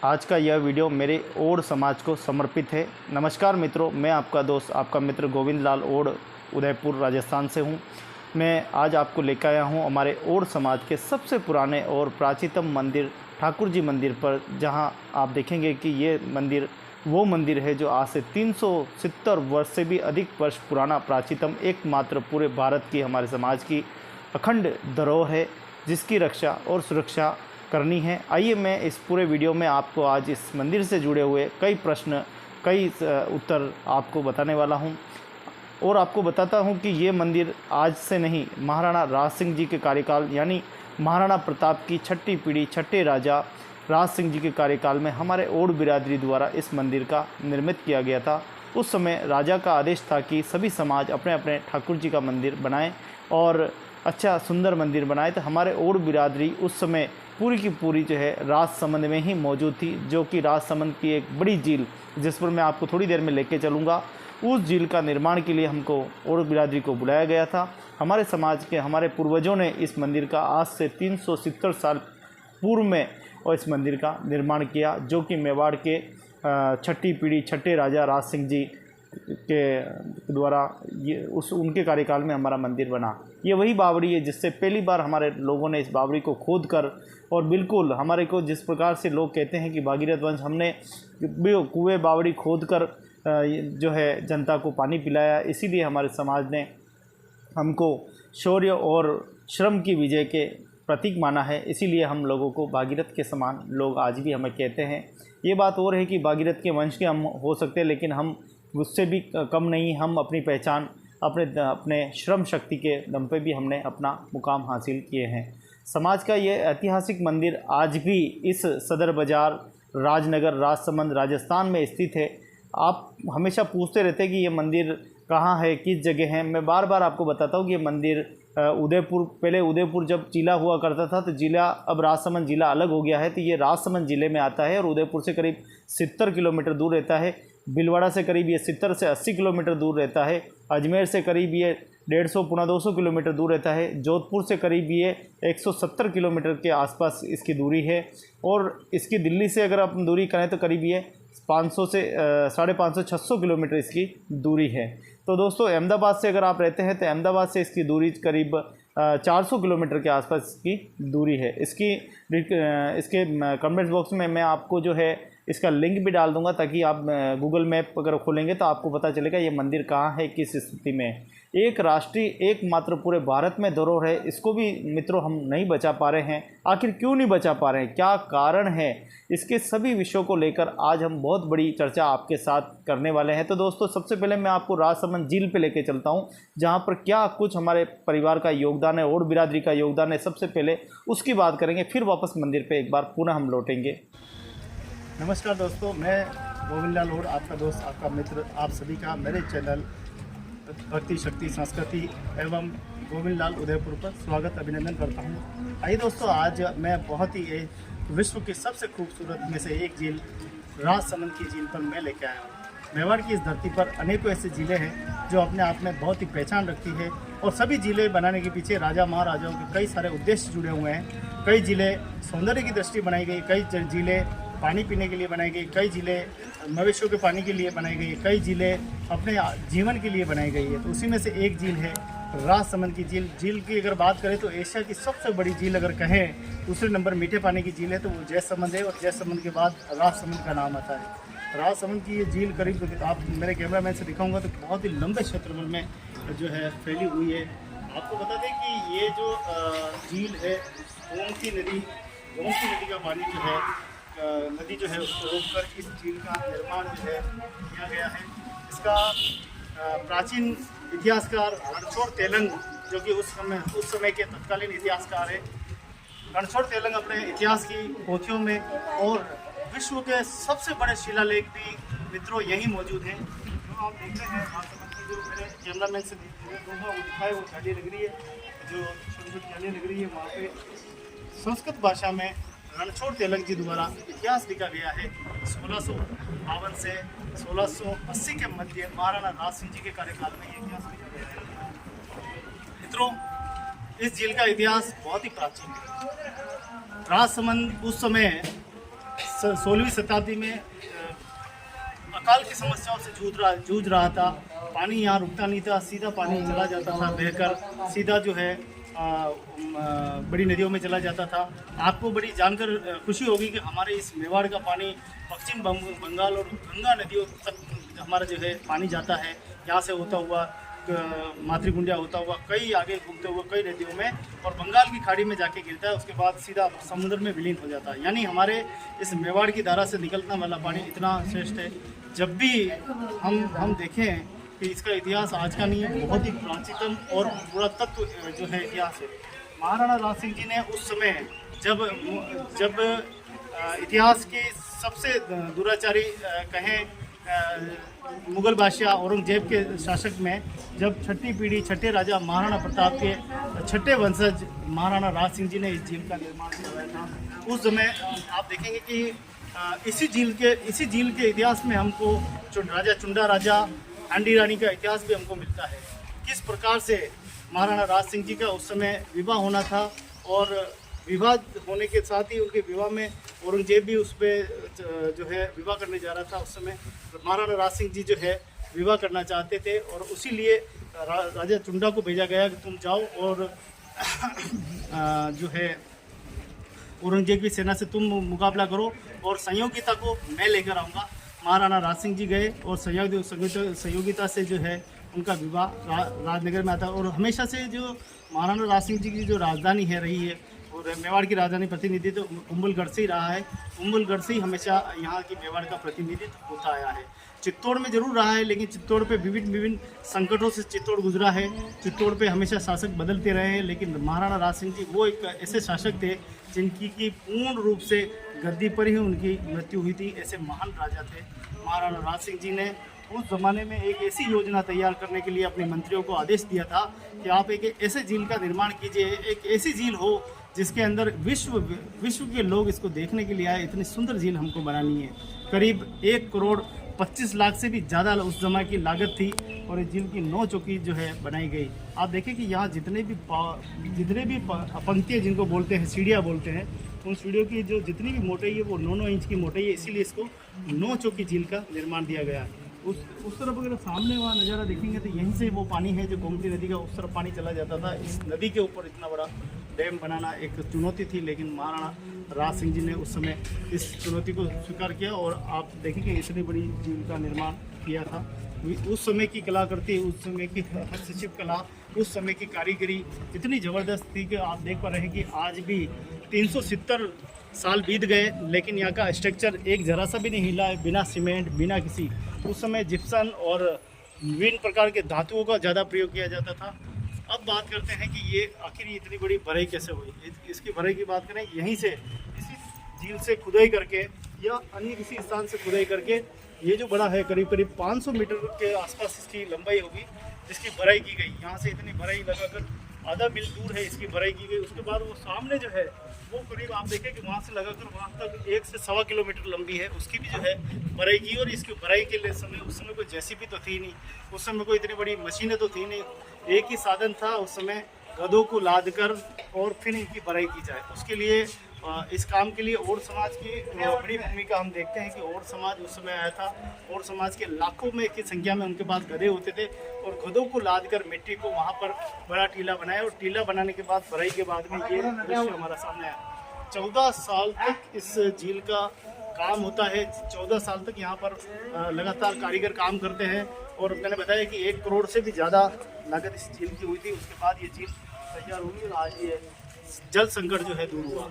आज का यह वीडियो मेरे ओड समाज को समर्पित है। नमस्कार मित्रों, मैं आपका दोस्त, आपका मित्र गोविंद लाल ओड उदयपुर राजस्थान से हूँ। मैं आज आपको लेकर आया हूँ हमारे ओड समाज के सबसे पुराने और प्राचीनतम मंदिर ठाकुर जी मंदिर पर, जहाँ आप देखेंगे कि ये मंदिर वो मंदिर है जो आज से 370 वर्ष से भी अधिक वर्ष पुराना प्राचीनतम एकमात्र पूरे भारत की हमारे समाज की अखंड धरोहर है, जिसकी रक्षा और सुरक्षा करनी है। आइए मैं इस पूरे वीडियो में आपको आज इस मंदिर से जुड़े हुए कई प्रश्न, कई उत्तर आपको बताने वाला हूं, और आपको बताता हूं कि ये मंदिर आज से नहीं, महाराणा राज सिंह जी के कार्यकाल यानी महाराणा प्रताप की छठी पीढ़ी, छठे राजा राज सिंह जी के कार्यकाल में हमारे ओड बिरादरी द्वारा इस मंदिर का निर्मित किया गया था। उस समय राजा का आदेश था कि सभी समाज अपने अपने ठाकुर जी का मंदिर बनाएं और अच्छा सुंदर मंदिर बनाए। तो हमारे ओड बिरादरी उस समय पूरी की पूरी जो है राजसमंद में ही मौजूद थी, जो कि राजसमंद की एक बड़ी झील, जिस पर मैं आपको थोड़ी देर में लेके चलूँगा, उस झील का निर्माण के लिए हमको ओड बिरादरी को बुलाया गया था। हमारे समाज के हमारे पूर्वजों ने इस मंदिर का आज से 370 साल पूर्व में और इस मंदिर का निर्माण किया, जो कि मेवाड़ के छठी पीढ़ी, छठे राजा राज सिंह जी के द्वारा ये उनके कार्यकाल में हमारा मंदिर बना। ये वही बावड़ी है जिससे पहली बार हमारे लोगों ने इस बावड़ी को खोद कर, और बिल्कुल हमारे को जिस प्रकार से लोग कहते हैं कि भागीरथ वंश, हमने कुएं बावड़ी खोद कर जो है जनता को पानी पिलाया। इसीलिए हमारे समाज ने हमको शौर्य और श्रम की विजय के प्रतीक माना है। इसीलिए हम लोगों को भागीरथ के समान लोग आज भी हमें कहते हैं। ये बात और है कि भागीरथ के वंश के हम हो सकते हैं, लेकिन हम उससे भी कम नहीं। हम अपनी पहचान अपने श्रम शक्ति के दम पे भी हमने अपना मुकाम हासिल किए हैं। समाज का ये ऐतिहासिक मंदिर आज भी इस सदर बाज़ार, राजनगर, राजसमंद, राजस्थान में स्थित है। आप हमेशा पूछते रहते हैं कि ये मंदिर कहाँ है, किस जगह है। मैं बार बार आपको बताता हूँ कि ये मंदिर उदयपुर, पहले उदयपुर जब जिला हुआ करता था तो जिला, अब राजसमंद जिला अलग हो गया है, तो ये राजसमंद ज़िले में आता है और उदयपुर से करीब 70 किलोमीटर दूर रहता है। भीलवाड़ा से करीब ये 70 से 80 किलोमीटर दूर रहता है। अजमेर से करीब ये 150 पौना 200 किलोमीटर दूर रहता है। जोधपुर से करीब ये 170 किलोमीटर के आसपास इसकी दूरी है। और इसकी दिल्ली से अगर आप दूरी करें तो करीब ये 500 से 550 600 किलोमीटर इसकी दूरी है। तो दोस्तों, अहमदाबाद से अगर आप रहते हैं तो अहमदाबाद से इसकी दूरी करीब 400 किलोमीटर के आसपास की दूरी है। इसके कमेंट्स बॉक्स में मैं आपको जो है इसका लिंक भी डाल दूंगा, ताकि आप गूगल मैप अगर खोलेंगे तो आपको पता चलेगा ये मंदिर कहाँ है, किस स्थिति में है। एक राष्ट्रीय, एकमात्र पूरे भारत में धरोहर है, इसको भी मित्रों हम नहीं बचा पा रहे हैं। आखिर क्यों नहीं बचा पा रहे हैं, क्या कारण है, इसके सभी विषयों को लेकर आज हम बहुत बड़ी चर्चा आपके साथ करने वाले हैं। तो दोस्तों, सबसे पहले मैं आपको राजसमंद झील पे लेके चलता हूँ, जहाँ पर क्या कुछ हमारे परिवार का योगदान है, ओड बिरादरी का योगदान है। सबसे पहले उसकी बात करेंगे, फिर वापस मंदिर पर एक बार पुनः हम लौटेंगे। नमस्कार दोस्तों, मैं गोविंद लाल ओड, आपका दोस्त, आपका मित्र, आप सभी का मेरे चैनल भक्ति शक्ति संस्कृति एवं गोविंद लाल उदयपुर पर स्वागत, अभिनंदन करता हूँ। आइए दोस्तों, आज मैं बहुत ही विश्व की सबसे खूबसूरत में से एक झील, राजसमंद की झील पर मैं लेके आया हूँ। मेवाड़ की इस धरती पर अनेकों ऐसे झीलें हैं जो अपने आप में बहुत ही पहचान रखती है, और सभी झीलें बनाने के पीछे राजा महाराजाओं के कई सारे उद्देश्य जुड़े हुए हैं। कई झीलें सौंदर्य की दृष्टि बनाई गई, कई झीलें पानी पीने के लिए बनाई गई, कई झीलें मवेशियों के पानी के लिए बनाई गई, कई झीलें अपने जीवन के लिए बनाई गई है। तो उसी में से एक झील है राजसमंद की झील। झील की अगर बात करें तो एशिया की सबसे बड़ी झील अगर कहें, दूसरे नंबर मीठे पानी की झील है तो वो जयसमंद है, और जयसमंद के बाद राजसमंद का नाम आता है। राजसमंद की ये झील करीब, आप मेरे कैमरामैन से दिखाऊंगा तो बहुत ही लंबे क्षेत्रफल में जो है फैली हुई है। आपको बता दें कि ये जो झील है, गोमती नदी का पानी जो है, नदी जो है उसको रोककर इस झील का निर्माण जो है किया गया है। इसका प्राचीन इतिहासकार रणछोड़ तेलंग, जो कि उस समय के तत्कालीन इतिहासकार है, रणछोड़ तेलंग अपने इतिहास की पोथियों में, और विश्व के सबसे बड़े शिलालेख भी मित्रों यही मौजूद हैं। जो आप देखते हैं, जो मेरे कैमरामैन से वो दिखाए, वो जाली लग रही है, जो छोटी छोटी जाली लग रही है, वहाँ पे संस्कृत भाषा में रणछोड़ तेलंग जी द्वारा इतिहास लिखा गया है। 1652 से 1680 के मध्य महाराणा राज सिंह जी के कार्यकाल में ये इतिहास लिखा गया है। मित्रों, इस झील का इतिहास बहुत ही प्राचीन है। राजसमंद उस समय 16वीं शताब्दी में अकाल की समस्याओं से जूझ रहा था। पानी यहाँ रुकता नहीं था, सीधा पानी चला जाता था बहकर, सीधा जो है बड़ी नदियों में चला जाता था। आपको बड़ी जानकर खुशी होगी कि हमारे इस मेवाड़ का पानी पश्चिम बंगाल और गंगा नदियों तक हमारा जो है पानी जाता है। यहाँ से होता हुआ मातृकुंडिया होता हुआ कई आगे घूमते हुए कई नदियों में और बंगाल की खाड़ी में जाके गिरता है, उसके बाद सीधा समुद्र में विलीन हो जाता है। यानी हमारे इस मेवाड़ की धारा से निकलने वाला पानी इतना श्रेष्ठ है। जब भी हम देखें कि इसका इतिहास आज का नहीं है, बहुत ही प्राचीनतम और पुरातत्व जो है इतिहास है। महाराणा राज सिंह जी ने उस समय जब इतिहास के सबसे दुराचारी कहें मुगल बादशाह औरंगजेब के शासक में जब छठी पीढ़ी छठे राजा महाराणा प्रताप के छठे वंशज महाराणा राज सिंह जी ने इस झील का निर्माण करवाया था, उस समय आप देखेंगे कि इसी झील के इतिहास में हमको राजा चुंडा राजा आंडी रानी का इतिहास भी हमको मिलता है। किस प्रकार से महाराणा राज सिंह जी का उस समय विवाह होना था और विवाह होने के साथ ही उनके विवाह में औरंगजेब भी उस पर जो है विवाह करने जा रहा था। उस समय महाराणा राज सिंह जी जो है विवाह करना चाहते थे और उसी लिए राजा चुंडा को भेजा गया कि तुम जाओ और जो है औरंगजेब की सेना से तुम मुकाबला करो और सहयोगिता को मैं लेकर आऊँगा। महाराणा राज सिंह जी गए और सहयोगिता से जो है उनका विवाह राजनगर में आता है। और हमेशा से जो महाराणा राज सिंह जी की जो राजधानी है रही है और मेवाड़ की राजधानी प्रतिनिधित्व कुंभलगढ़ से ही रहा है। कुंभलगढ़ से ही हमेशा यहाँ की मेवाड़ का प्रतिनिधित्व होता आया है। चित्तौड़ में जरूर रहा है, लेकिन चित्तौड़ पे विभिन्न संकटों से चित्तौड़ गुजरा है। चित्तौड़ पे हमेशा शासक बदलते रहे हैं, लेकिन महाराणा राज सिंह जी वो एक ऐसे शासक थे जिनकी की पूर्ण रूप से गद्दी पर ही उनकी मृत्यु हुई थी। ऐसे महान राजा थे महाराणा राज सिंह जी ने। उस ज़माने में एक ऐसी योजना तैयार करने के लिए अपने मंत्रियों को आदेश दिया था कि आप एक ऐसे झील का निर्माण कीजिए, एक ऐसी झील हो जिसके अंदर विश्व के लोग इसको देखने के लिए आए। इतनी सुंदर झील हमको बनानी है। करीब 1,25,00,000 से भी ज़्यादा उस समय की लागत थी और इस झील की 9 चौकी जो है बनाई गई। आप देखें कि यहाँ जितने भी पंक्तियाँ जिनको बोलते हैं, सीढ़ियाँ बोलते हैं, उन सीढ़ियों की जो जितनी भी मोटाई है वो 9-9 इंच की मोटाई है। इसीलिए इसको 9 चौकी झील का निर्माण दिया गया है। उस तरफ अगर सामने वहाँ नज़ारा देखेंगे तो यहीं से वो पानी है जो गोमती नदी का उस तरफ पानी चला जाता था। इस नदी के ऊपर इतना बड़ा डैम बनाना एक चुनौती थी, लेकिन महाराणा राज सिंह जी ने उस समय इस चुनौती को स्वीकार किया और आप देखेंगे इतनी बड़ी झील का निर्माण किया था। उस समय की कलाकृति, उस समय की हस्तशिल्प कला, उस समय की कारीगरी इतनी ज़बरदस्त थी कि आप देख पा रहे हैं कि आज भी 370 साल बीत गए, लेकिन यहाँ का स्ट्रक्चर एक जरा सा भी नहीं हिला है, बिना सीमेंट, बिना किसी। उस समय जिप्सन और विभिन्न प्रकार के धातुओं का ज़्यादा प्रयोग किया जाता था। अब बात करते हैं कि ये आखिर इतनी बड़ी भराई कैसे हुई। इसकी भराई की बात करें, यहीं से इसी झील से खुदाई करके या अन्य किसी स्थान से खुदाई करके ये जो बड़ा है करीब 500 मीटर के आसपास इसकी लंबाई होगी, जिसकी भराई की गई। यहाँ से इतनी भराई लगाकर आधा मील दूर है इसकी भराई की गई। उसके बाद वो सामने जो है वो करीब आप देखें कि वहाँ से लगाकर वहाँ तक 1 से 1.25 किलोमीटर लंबी है, उसकी भी जो है भराई की। और इसकी भराई के लिए उस समय कोई जेसीबी तो थी नहीं, उस समय कोई इतनी बड़ी मशीनें तो थी नहीं। एक ही साधन था उस समय, गधों को लाद कर और फिर इनकी भराई की जाए। उसके लिए इस काम के लिए और समाज की बड़ी भूमिका हम देखते हैं कि और समाज उस समय आया था। और समाज के लाखों में की संख्या में उनके पास गधे होते थे और गधों को लाद कर मिट्टी को वहाँ पर बड़ा टीला बनाया और टीला बनाने के बाद भराई के बाद में ये दृश्य हमारा सामने आया। 14 साल तक इस झील का काम होता है। 14 साल तक यहाँ पर लगातार कारीगर काम करते हैं और मैंने बताया कि 1 करोड़ से भी ज़्यादा लागत इस झील की हुई थी। उसके बाद ये झील तैयार हुई और आज ये जल संकट जो है दूर हुआ।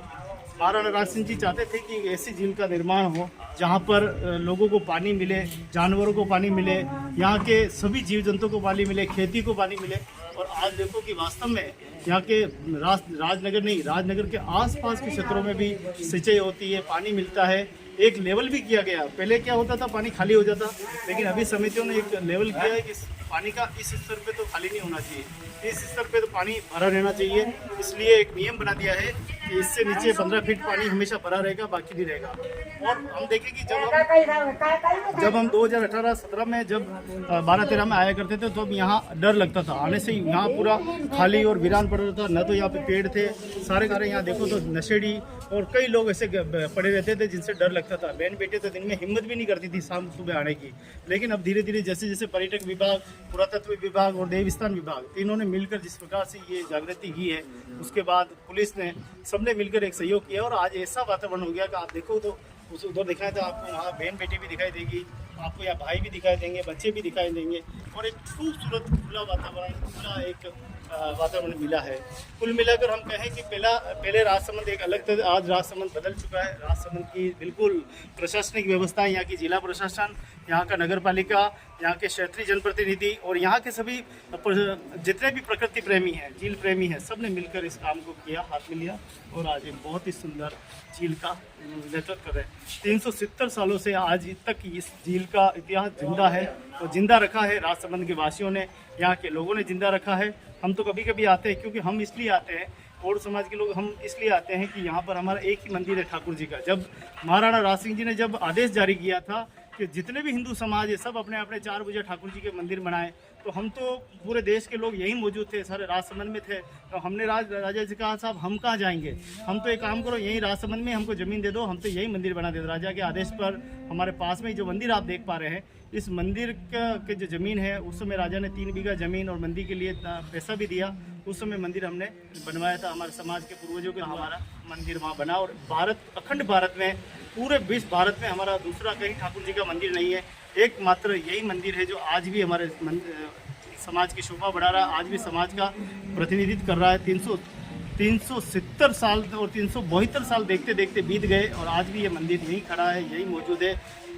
महाराणा राज सिंह जी चाहते थे कि ऐसी झील का निर्माण हो जहाँ पर लोगों को पानी मिले, जानवरों को पानी मिले, यहाँ के सभी जीव जंतुओं को पानी मिले, खेती को पानी मिले। और आज देखो कि वास्तव में यहाँ के राजनगर के आसपास के क्षेत्रों में भी सिंचाई होती है, पानी मिलता है। एक लेवल भी किया गया। पहले क्या होता था, पानी खाली हो जाता, लेकिन अभी समितियों ने एक लेवल किया है कि पानी का इस स्तर पे तो खाली नहीं होना चाहिए, इस स्तर पे तो पानी भरा रहना चाहिए। इसलिए एक नियम बना दिया है कि इससे नीचे 15 फीट पानी हमेशा भरा रहेगा, बाकी नहीं रहेगा। और हम देखें कि जब हम 2018-17 में जब 12-13 में आया करते थे तो अब यहाँ डर लगता था आने से। यहाँ पूरा खाली और वीरान पड़ रहा था, न तो यहाँ पे पेड़ थे, सारे यहाँ देखो तो नशेड़ी और कई लोग ऐसे पड़े रहते थे जिनसे डर लगता था। बहन बेटे तो दिन में हिम्मत भी नहीं करती थी शाम सुबह आने की। लेकिन अब धीरे धीरे जैसे जैसे पर्यटक विभाग, पुरातत्व विभाग और देवस्थान विभाग तीनों ने मिलकर जिस प्रकार से ये जागृति की है, उसके बाद पुलिस ने, सबने मिलकर एक सहयोग किया और आज ऐसा वातावरण हो गया कि आप देखो तो उस उधर दिखाया था आपको, वहाँ बहन बेटी भी दिखाई देगी आपको, यहाँ भाई भी दिखाई देंगे, बच्चे भी दिखाई देंगे और एक खूबसूरत खुला वातावरण, खुला एक वातावरण मिला है। कुल मिलाकर हम कहें कि पहले राजसमंद एक अलग था, आज राजसमंद बदल चुका है। राजसमंद की बिल्कुल प्रशासनिक व्यवस्था, यहाँ की जिला प्रशासन, यहाँ का नगर पालिका, यहाँ के क्षेत्रीय जनप्रतिनिधि और यहाँ के सभी जितने भी प्रकृति प्रेमी हैं, झील प्रेमी हैं, सब ने मिलकर इस काम को किया, हाथ में लिया और आज एक बहुत ही सुंदर झील का नेतृत्व कर रहे हैं। 370 सालों से आज तक इस झील का इतिहास जिंदा है और जिंदा रखा है राजसमंद के वासियों ने, यहाँ के लोगों ने जिंदा रखा है। हम तो कभी कभी आते हैं, क्योंकि हम इसलिए आते हैं, और समाज के लोग हम इसलिए आते हैं कि यहाँ पर हमारा एक ही मंदिर है ठाकुर जी का। जब महाराणा राज सिंह जी ने जब आदेश जारी किया था कि जितने भी हिंदू समाज है सब अपने अपने 4 भुजा ठाकुर जी के मंदिर बनाए, तो हम तो पूरे देश के लोग यहीं मौजूद थे, सारे राजसमंद में थे। तो हमने राजा जी कहा साहब हम कहाँ जाएंगे, हम तो एक काम करो यहीं राजसमंद में हमको ज़मीन दे दो, हम तो यही मंदिर बना दे दो। राजा के आदेश पर हमारे पास में जो मंदिर आप देख पा रहे हैं, इस मंदिर के जो ज़मीन है, उस समय राजा ने 3 बीघा ज़मीन और मंदिर के लिए पैसा भी दिया। उस समय मंदिर हमने बनवाया था, हमारे समाज के पूर्वजों के, हमारा मंदिर वहाँ बना। और भारत, अखंड भारत में, पूरे विश्व भारत में हमारा दूसरा कहीं ठाकुर जी का मंदिर नहीं है, एकमात्र यही मंदिर है जो आज भी हमारे समाज की शोभा बढ़ा रहा है, आज भी समाज का प्रतिनिधित्व कर रहा है। 370 साल और 372 साल देखते देखते बीत गए और आज भी ये मंदिर यहीं खड़ा है, यही मौजूद है।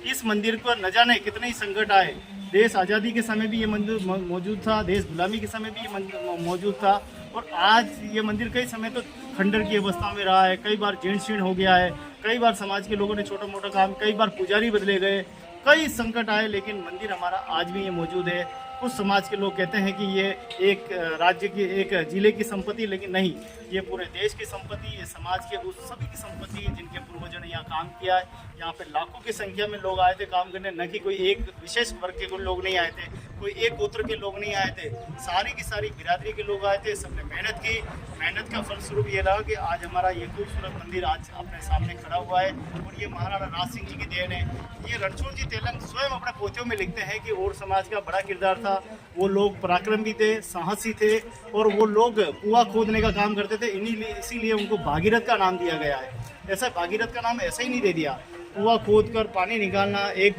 इस मंदिर पर न जाने कितने ही संकट आए, देश आज़ादी के समय भी ये मंदिर मौजूद था, देश गुलामी के समय भी ये मंदिर मौजूद था और आज ये मंदिर कई समय तो खंडर की अवस्था में रहा है, कई बार जीर्ण शीर्ण हो गया है, कई बार समाज के लोगों ने छोटा मोटा काम, कई बार पुजारी बदले गए, कई संकट आए, लेकिन मंदिर हमारा आज भी ये मौजूद है। कुछ समाज के लोग कहते हैं कि ये एक राज्य की, एक जिले की संपत्ति, लेकिन नहीं, ये पूरे देश की संपत्ति, ये समाज के उस सभी की संपत्ति है जिनके पूर्वजों ने यहाँ काम किया है। यहाँ पे लाखों की संख्या में लोग आए थे काम करने, न कि कोई एक विशेष वर्ग के कोई लोग नहीं आए थे, कोई एक गोत्र के लोग नहीं आए थे, सारी की सारी बिरादरी के लोग आए थे। सबने मेहनत की, मेहनत का फलस्वरूप ये रहा कि आज हमारा ये खूबसूरत मंदिर आज अपने सामने खड़ा हुआ है और ये महाराणा राज सिंह जी की देन है। ये रणछोड़ जी तेलंग स्वयं अपने पोथियों में लिखते हैं कि और समाज का बड़ा किरदार था, वो लोग पराक्रमी थे, साहसी थे और वो लोग कुआं खोदने का काम करते थे, इसीलिए उनको भागीरथ का नाम दिया गया है। ऐसा भागीरथ का नाम ऐसा ही नहीं दे दिया, कुआं खोद कर पानी निकालना, एक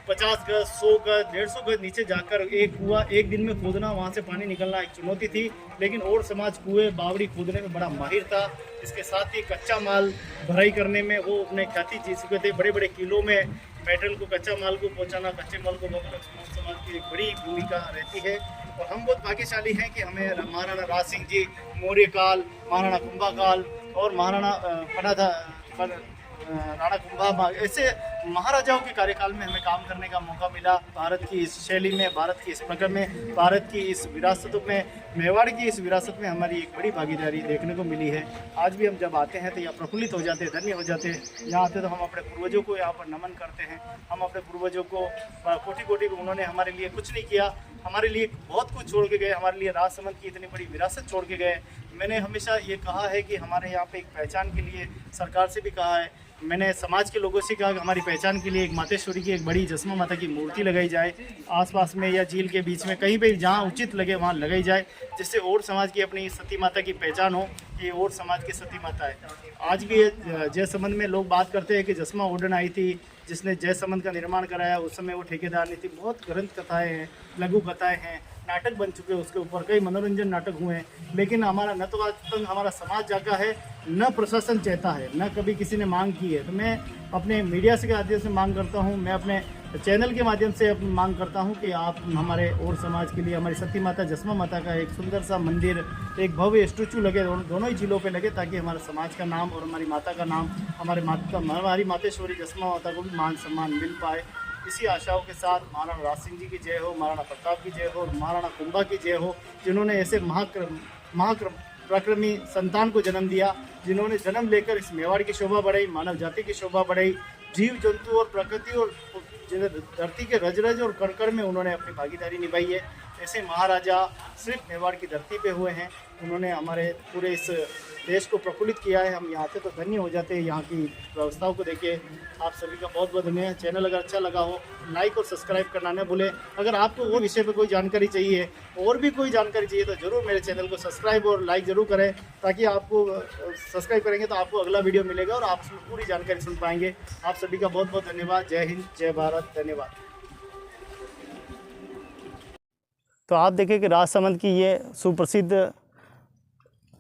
50 गज, 100 गज, 150 गज नीचे जाकर एक कुआं एक दिन में खोदना, वहाँ से पानी निकलना एक चुनौती थी। लेकिन और समाज कुएं बावड़ी खोदने में बड़ा माहिर था। इसके साथ ही कच्चा माल भराई करने में वो अपने ख्याति जीत चुके थे। बड़े बड़े किलों में मेटल को, कच्चा माल को पहुँचाना, कच्चे माल को समाज की एक बड़ी भूमिका रहती है। और हम बहुत भाग्यशाली हैं कि हमें महाराणा राज सिंह जी, मौर्य काल, महाराणा कुंभा काल और महाराणा राणा कुंभा, ऐसे महाराजाओं के कार्यकाल में हमें काम करने का मौका मिला। भारत की इस शैली में, भारत की इस प्रकार में, भारत की इस विरासत में, मेवाड़ की इस विरासत में हमारी एक बड़ी भागीदारी देखने को मिली है। आज भी हम जब आते हैं तो यहाँ प्रफुल्लित हो जाते हैं, धन्य हो जाते हैं। यहाँ आते तो हम अपने पूर्वजों को यहाँ पर नमन करते हैं। हम अपने पूर्वजों को कोटि कोटि, उन्होंने हमारे लिए कुछ नहीं किया, हमारे लिए बहुत कुछ छोड़ के गए, हमारे लिए राजसमंद की इतनी बड़ी विरासत छोड़ के गए। मैंने हमेशा ये कहा है कि हमारे यहाँ पे एक पहचान के लिए सरकार से भी कहा है, मैंने समाज के लोगों से कहा कि हमारी पहचान के लिए एक मातेश्वरी की, एक बड़ी जसमा माता की मूर्ति लगाई जाए आसपास में या झील के बीच में, कहीं पे जहाँ उचित लगे वहाँ लगाई जाए, जिससे और समाज की अपनी सती माता की पहचान हो कि और समाज की सती माता है। आज भी जयसमंद में लोग बात करते हैं कि जसमा ओडन आई थी जिसने जयसमंद का निर्माण कराया, उस समय वो ठेकेदार नहीं थी। बहुत ग्रंथ कथाएँ हैं, लघु कथाएँ हैं, नाटक बन चुके हैं, उसके ऊपर कई मनोरंजन नाटक हुए हैं। लेकिन हमारा न तो आज तक हमारा समाज जागा है, न प्रशासन चाहता है, न कभी किसी ने मांग की है। तो मैं अपने मीडिया से के माध्यम से मांग करता हूँ, मैं अपने चैनल के माध्यम से मांग करता हूँ कि आप हमारे और समाज के लिए हमारी सती माता जसमा माता का एक सुंदर सा मंदिर, एक भव्य स्टैचू लगे, दोनों ही जिलों पे लगे, ताकि हमारे समाज का नाम और हमारी माता का नाम, हमारी मातेश्वरी जसमा माता को भी मान सम्मान मिल पाए। इसी आशाओं के साथ महाराणा राज सिंह जी की जय हो, महाराणा प्रताप की जय हो और महाराणा कुंभा की जय हो, जिन्होंने ऐसे पराक्रमी संतान को जन्म दिया, जिन्होंने जन्म लेकर इस मेवाड़ की शोभा बढ़ाई, मानव जाति की शोभा बढ़ाई, जीव जंतु और प्रकृति और धरती के रज रज और कण कण में उन्होंने अपनी भागीदारी निभाई है। ऐसे महाराजा सिर्फ मेवाड़ की धरती पे हुए हैं। उन्होंने हमारे पूरे इस देश को प्रफुल्लित किया है। हम यहाँ आते तो धन्य हो जाते हैं यहाँ की व्यवस्थाओं को देखे। आप सभी का बहुत बहुत धन्यवाद। चैनल अगर अच्छा लगा हो लाइक और सब्सक्राइब करना न भूलें। अगर आपको वो विषय पे कोई जानकारी चाहिए और भी कोई जानकारी चाहिए तो ज़रूर मेरे चैनल को सब्सक्राइब और लाइक ज़रूर करें, ताकि आपको सब्सक्राइब करेंगे तो आपको अगला वीडियो मिलेगा और आप उसमें पूरी जानकारी सुन पाएंगे। आप सभी का बहुत बहुत धन्यवाद। जय हिंद, जय भारत, धन्यवाद। तो आप देखें कि राजसमंद की ये सुप्रसिद्ध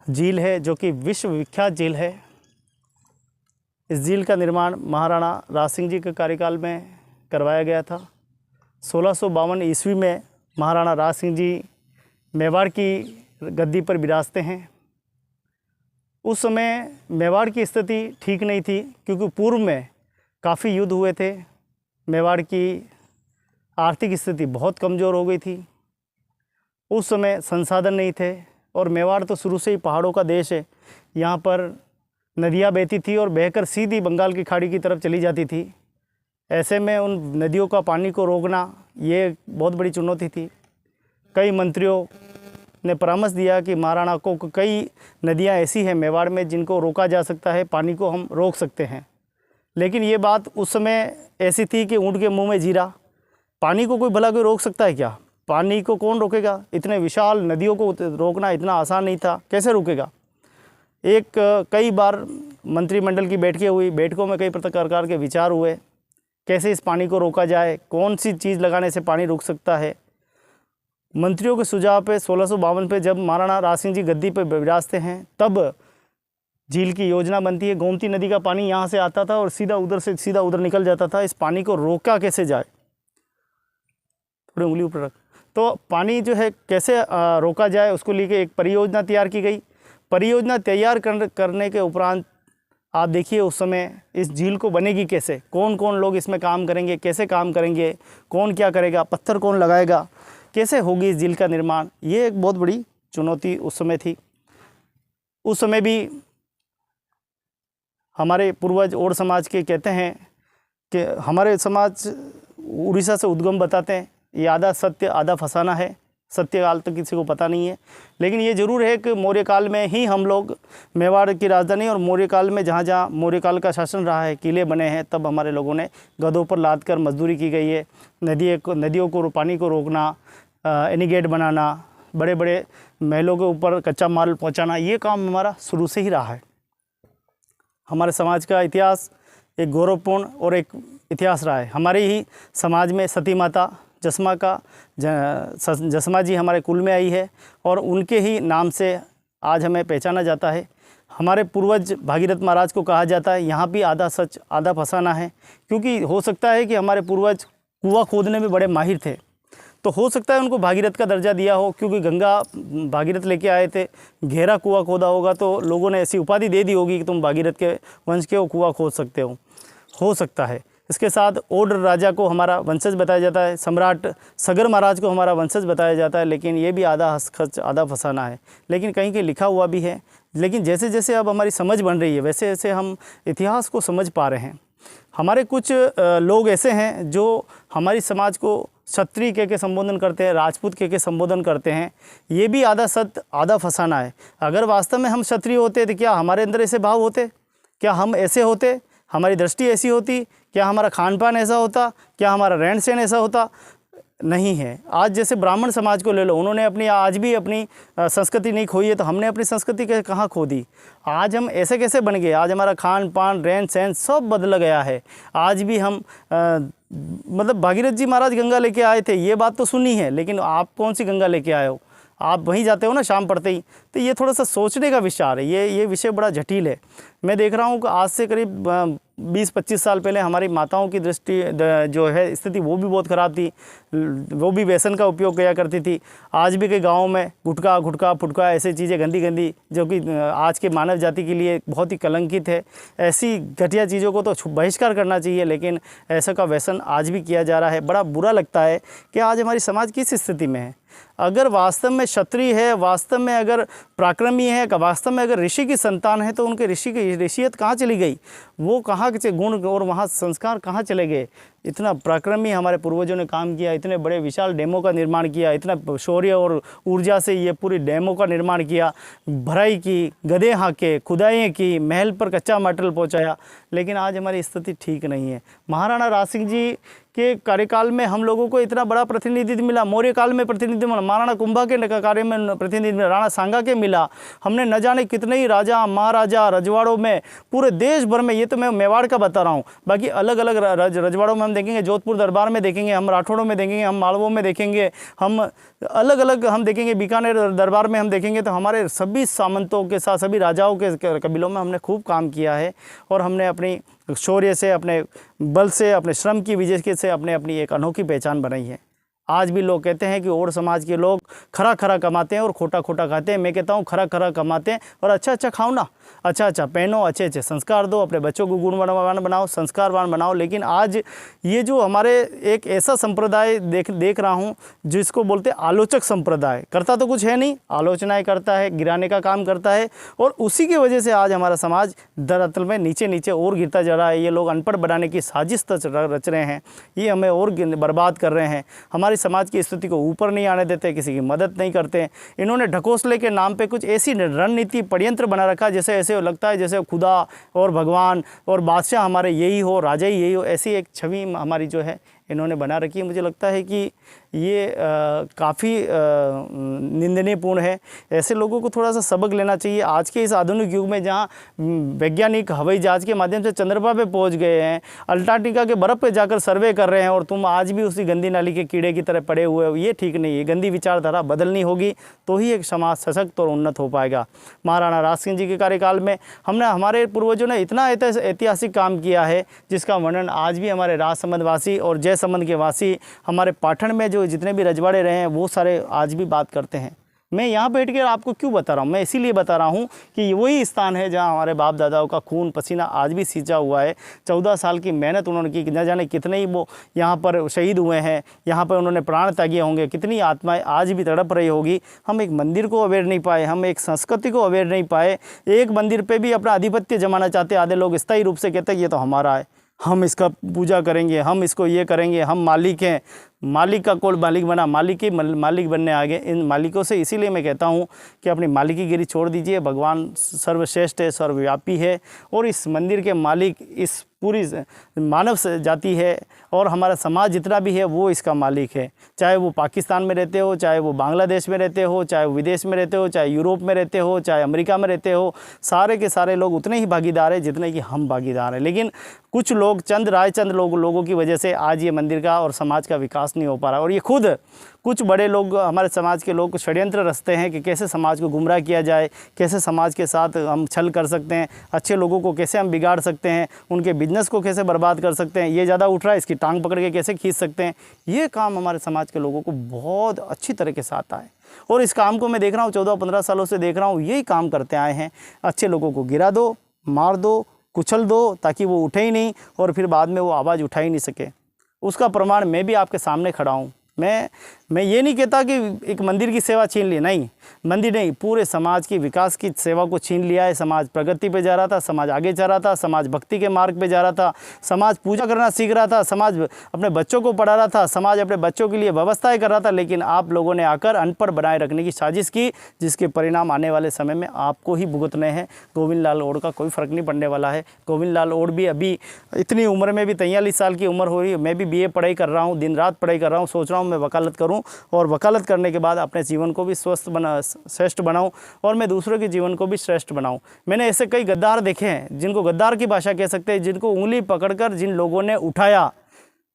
झील है, जो कि विश्व विख्यात झील है। इस झील का निर्माण महाराणा राज सिंह जी के कार्यकाल में करवाया गया था। 1652 ईस्वी में महाराणा राज सिंह जी मेवाड़ की गद्दी पर विराजते हैं। उस समय मेवाड़ की स्थिति ठीक नहीं थी, क्योंकि पूर्व में काफ़ी युद्ध हुए थे। मेवाड़ की आर्थिक स्थिति बहुत कमज़ोर हो गई थी। उस समय संसाधन नहीं थे, और मेवाड़ तो शुरू से ही पहाड़ों का देश है। यहाँ पर नदियाँ बहती थी और बहकर सीधी बंगाल की खाड़ी की तरफ चली जाती थी। ऐसे में उन नदियों का पानी को रोकना ये बहुत बड़ी चुनौती थी। कई मंत्रियों ने परामर्श दिया कि महाराणा को कई नदियाँ ऐसी हैं मेवाड़ में जिनको रोका जा सकता है, पानी को हम रोक सकते हैं। लेकिन ये बात उस समय ऐसी थी कि ऊँट के मुँह में जीरा। पानी को कोई भला कोई रोक सकता है क्या? पानी को कौन रोकेगा? इतने विशाल नदियों को रोकना इतना आसान नहीं था, कैसे रुकेगा? कई बार मंत्रिमंडल की बैठकें हुई, बैठकों में कई प्रकार के विचार हुए, कैसे इस पानी को रोका जाए, कौन सी चीज़ लगाने से पानी रुक सकता है। मंत्रियों के सुझाव पे 1652 पे जब महाराणा राज सिंह जी गद्दी पर विराजते हैं, तब झील की योजना बनती है। गोमती नदी का पानी यहाँ से आता था और सीधा उधर से सीधा उधर निकल जाता था। इस पानी को रोका कैसे जाए? थोड़ी उंगली ऊपर रख। तो पानी जो है कैसे रोका जाए, उसको लेकर एक परियोजना तैयार की गई। परियोजना तैयार करने के उपरांत आप देखिए उस समय इस झील को बनेगी कैसे, कौन कौन लोग इसमें काम करेंगे, कैसे काम करेंगे, कौन क्या करेगा, पत्थर कौन लगाएगा, कैसे होगी इस झील का निर्माण। ये एक बहुत बड़ी चुनौती उस समय थी। उस समय भी हमारे पूर्वज ओड समाज के कहते हैं कि हमारे समाज उड़ीसा से उद्गम बताते हैं। ये आधा सत्य आधा फसाना है। सत्य काल तो किसी को पता नहीं है, लेकिन ये ज़रूर है कि मौर्य काल में ही हम लोग मेवाड़ की राजधानी और मौर्य काल में जहाँ जहाँ मौर्य काल का शासन रहा है, किले बने हैं, तब हमारे लोगों ने गधों पर लाद कर मजदूरी की गई है। नदियों को पानी को रोकना, एनीगेट बनाना, बड़े बड़े महलों के ऊपर कच्चा माल पहुँचाना, ये काम हमारा शुरू से ही रहा है। हमारे समाज का इतिहास एक गौरवपूर्ण और एक इतिहास रहा है। हमारे ही समाज में सती माता जसमा जी हमारे कुल में आई है, और उनके ही नाम से आज हमें पहचाना जाता है। हमारे पूर्वज भागीरथ महाराज को कहा जाता है। यहाँ भी आधा सच आधा फसाना है, क्योंकि हो सकता है कि हमारे पूर्वज कुआं खोदने में बड़े माहिर थे, तो हो सकता है उनको भागीरथ का दर्जा दिया हो, क्योंकि गंगा भागीरथ लेके आए थे, गहरा कुआं खोदा होगा तो लोगों ने ऐसी उपाधि दे दी होगी कि तुम भागीरथ के वंश के हो, कुआं खोद सकते हो सकता है। इसके साथ ओड राजा को हमारा वंशज बताया जाता है, सम्राट सगर महाराज को हमारा वंशज बताया जाता है, लेकिन ये भी आधा हंस आधा फसाना है। लेकिन कहीं के लिखा हुआ भी है। लेकिन जैसे जैसे अब हमारी समझ बन रही है, वैसे वैसे हम इतिहास को समझ पा रहे हैं। हमारे कुछ लोग ऐसे हैं जो हमारी समाज को क्षत्रिय कह के संबोधन करते हैं, राजपूत कह के संबोधन करते हैं। ये भी आधा सत्य आधा फसाना है। अगर वास्तव में हम क्षत्रिय होते तो क्या हमारे अंदर ऐसे भाव होते? क्या हम ऐसे होते? हमारी दृष्टि ऐसी होती? क्या हमारा खान पान ऐसा होता? क्या हमारा रहन सहन ऐसा होता? नहीं है। आज जैसे ब्राह्मण समाज को ले लो, उन्होंने आज भी अपनी संस्कृति नहीं खोई है, तो हमने अपनी संस्कृति कहाँ खो दी? आज हम ऐसे कैसे बन गए? आज हमारा खान पान रहन सहन सब बदल गया है। आज भी हम मतलब भागीरथ जी महाराज गंगा लेके आए थे, ये बात तो सुनी है, लेकिन आप कौन सी गंगा लेके आए हो? आप वहीं जाते हो ना शाम पड़ते ही। तो ये थोड़ा सा सोचने का विचार है। ये विषय बड़ा जटिल है। मैं देख रहा हूँ कि आज से करीब 20-25 साल पहले हमारी माताओं की दृष्टि जो है स्थिति वो भी बहुत ख़राब थी, वो भी व्यसन का उपयोग किया करती थी। आज भी कई गाँवों में गुटखा फुटका ऐसी चीज़ें गंदी जो कि आज के मानव जाति के लिए बहुत ही कलंकित है। ऐसी घटिया चीज़ों को तो बहिष्कार करना चाहिए, लेकिन ऐसा का व्यसन आज भी किया जा रहा है। बड़ा बुरा लगता है कि आज हमारी समाज किस स्थिति में है। अगर वास्तव में क्षत्रिय है, वास्तव में अगर पराक्रमी है, वास्तव में अगर ऋषि की संतान है, तो उनके ऋषियत कहाँ चली गई? वो कहाँ के गुण और वहाँ संस्कार कहाँ चले गए? इतना पराक्रमी हमारे पूर्वजों ने काम किया, इतने बड़े विशाल डैमों का निर्माण किया, इतना शौर्य और ऊर्जा से ये पूरी डैमों का निर्माण किया, भराई की, गधे हाँके, खुदाइयाँ की, महल पर कच्चा मटेरियल पहुँचाया, लेकिन आज हमारी स्थिति ठीक नहीं है। महाराणा राज सिंह जी के कार्यकाल में हम लोगों को इतना बड़ा प्रतिनिधित्व मिला, मौर्य काल में प्रतिनिधित्व मिला, महाराणा कुंभा के कार्य में प्रतिनिधित्व मिला, राणा सांगा के मिला। हमने न जाने कितने ही राजा महाराजा रजवाड़ों में पूरे देश भर में, ये तो मैं मेवाड़ का बता रहा हूँ, बाकी अलग अलग रजवाड़ों में हम देखेंगे, जोधपुर दरबार में देखेंगे, हम राठौड़ों में देखेंगे, हम मालवों में देखेंगे, हम अलग अलग हम देखेंगे, बीकानेर दरबार में हम देखेंगे, तो हमारे सभी सामंतों के साथ, सभी राजाओं के कबीलों में हमने खूब काम किया है और हमने अपनी शौर्य से, अपने बल से, अपने श्रम की वजह से अपनी एक अनोखी पहचान बनाई है। आज भी लोग कहते हैं कि और समाज के लोग खरा कमाते हैं और खोटा खाते हैं। मैं कहता हूँ खरा कमाते हैं और अच्छा खाओ ना, अच्छा पहनो, अच्छे संस्कार दो, अपने बच्चों को गुणवान बनाओ, संस्कारवान बनाओ। लेकिन आज ये जो हमारे एक ऐसा संप्रदाय देख रहा हूँ जिसको बोलते हैं आलोचक संप्रदाय, करता तो कुछ है नहीं, आलोचनाएं करता है, गिराने का काम करता है, और उसी की वजह से आज हमारा समाज दरअसल में नीचे और गिरता जा रहा है। ये लोग अनपढ़ बनाने की साजिश रच रहे हैं, ये हमें और बर्बाद कर रहे हैं, हमारी समाज की स्थिति को ऊपर नहीं आने देते, किसी की मदद नहीं करते। इन्होंने ढकोसले के नाम पे कुछ ऐसी रणनीति षड्यंत्र बना रखा जैसे ऐसे लगता है जैसे खुदा और भगवान और बादशाह हमारे यही हो, राजा ही यही हो, ऐसी एक छवि हमारी जो है इन्होंने बना रखी है। मुझे लगता है कि ये काफ़ी निंदनीयपूर्ण है। ऐसे लोगों को थोड़ा सा सबक लेना चाहिए। आज के इस आधुनिक युग में जहाँ वैज्ञानिक हवाई जहाज़ के माध्यम से चंद्रमा पे पहुँच गए हैं, अंटार्कटिका के बर्फ़ पे जाकर सर्वे कर रहे हैं, और तुम आज भी उसी गंदी नाली के कीड़े की तरह पड़े हुए हो, ये ठीक नहीं है। गंदी विचारधारा बदलनी होगी तो ही एक समाज सशक्त और उन्नत हो पाएगा। महाराणा राज सिंह जी के कार्यकाल में हमारे पूर्वजों ने इतना ऐतिहासिक काम किया है जिसका वर्णन आज भी हमारे राजसमंद वासी और जयसमंद के वासी, हमारे पाटन में जो जितने भी रजवाड़े रहे हैं वो सारे आज भी बात करते हैं। मैं यहाँ बैठ कर आपको क्यों बता रहा हूँ? मैं इसीलिए बता रहा हूँ कि वही स्थान है जहाँ हमारे बाप दादाओं का खून पसीना आज भी सींचा हुआ है। 14 साल की मेहनत उन्होंने की, न जाने कितने ही वो यहाँ पर शहीद हुए हैं, यहाँ पर उन्होंने प्राण त्यागे होंगे, कितनी आत्माएं आज भी तड़प रही होगी। हम एक मंदिर को अवेयर नहीं पाए, हम एक संस्कृति को अवेयर नहीं पाए। एक मंदिर पर भी अपना आधिपत्य जमाना चाहते, आधे लोग स्थायी रूप से कहते हैं ये तो हमारा है, हम इसका पूजा करेंगे, हम इसको ये करेंगे, हम मालिक हैं। मालिक का कौन मालिक बना? मालिक ही मालिक बनने आ गए। इन मालिकों से इसीलिए मैं कहता हूँ कि अपनी मालिकीगिरी छोड़ दीजिए। भगवान सर्वश्रेष्ठ है, सर्वव्यापी है, और इस मंदिर के मालिक इस पूरी मानव जाति है, और हमारा समाज जितना भी है वो इसका मालिक है। चाहे वो पाकिस्तान में रहते हो, चाहे वो बांग्लादेश में रहते हो, चाहे वो विदेश में रहते हो, चाहे यूरोप में रहते हो, चाहे अमेरिका में रहते हो, सारे के सारे लोग उतने ही भागीदार हैं जितने कि हम भागीदार हैं। लेकिन कुछ लोग, चंद रायचंद लोगों की वजह से आज ये मंदिर का और समाज का विकास नहीं हो पा रहा। और ये खुद कुछ बड़े लोग, हमारे समाज के लोग षड्यंत्र रचते हैं कि कैसे समाज को गुमराह किया जाए, कैसे समाज के साथ हम छल कर सकते हैं, अच्छे लोगों को कैसे हम बिगाड़ सकते हैं, उनके बिजनेस को कैसे बर्बाद कर सकते हैं, ये ज़्यादा उठ रहा है इसकी टांग पकड़ के कैसे खींच सकते हैं। ये काम हमारे समाज के लोगों को बहुत अच्छी तरीके से आता है, और इस काम को मैं देख रहा हूँ 14-15 सालों से देख रहा हूँ, यही काम करते आए हैं। अच्छे लोगों को गिरा दो, मार दो, कुचल दो, ताकि वो उठे ही नहीं और फिर बाद में वो आवाज़ उठा ही नहीं सके। उसका प्रमाण मैं भी आपके सामने खड़ा हूँ। मैं ये नहीं कहता कि एक मंदिर की सेवा छीन ली, नहीं, मंदिर नहीं, पूरे समाज की विकास की सेवा को छीन लिया है। समाज प्रगति पे जा रहा था, समाज आगे जा रहा था, समाज भक्ति के मार्ग पे जा रहा था, समाज पूजा करना सीख रहा था, समाज अपने बच्चों को पढ़ा रहा था, समाज अपने बच्चों के लिए व्यवस्थाएं कर रहा था। लेकिन आप लोगों ने आकर अनपढ़ बनाए रखने की साजिश की, जिसके परिणाम आने वाले समय में आपको ही भुगतने हैं। गोविंद लाल ओड का कोई फ़र्क नहीं पड़ने वाला है। गोविंद लाल ओड भी अभी इतनी उम्र में भी 43 साल की उम्र हो रही है। मैं भी BA पढ़ाई कर रहा हूँ, दिन रात पढ़ाई कर रहा हूँ, सोच रहा हूँ मैं वकालत करूँ, और वकालत करने के बाद अपने जीवन को भी श्रेष्ठ बनाऊं, और मैं दूसरों के जीवन को भी श्रेष्ठ बनाऊं। मैंने ऐसे कई गद्दार देखे हैं, जिनको गद्दार की भाषा कह सकते हैं, जिनको उंगली पकड़कर जिन लोगों ने उठाया,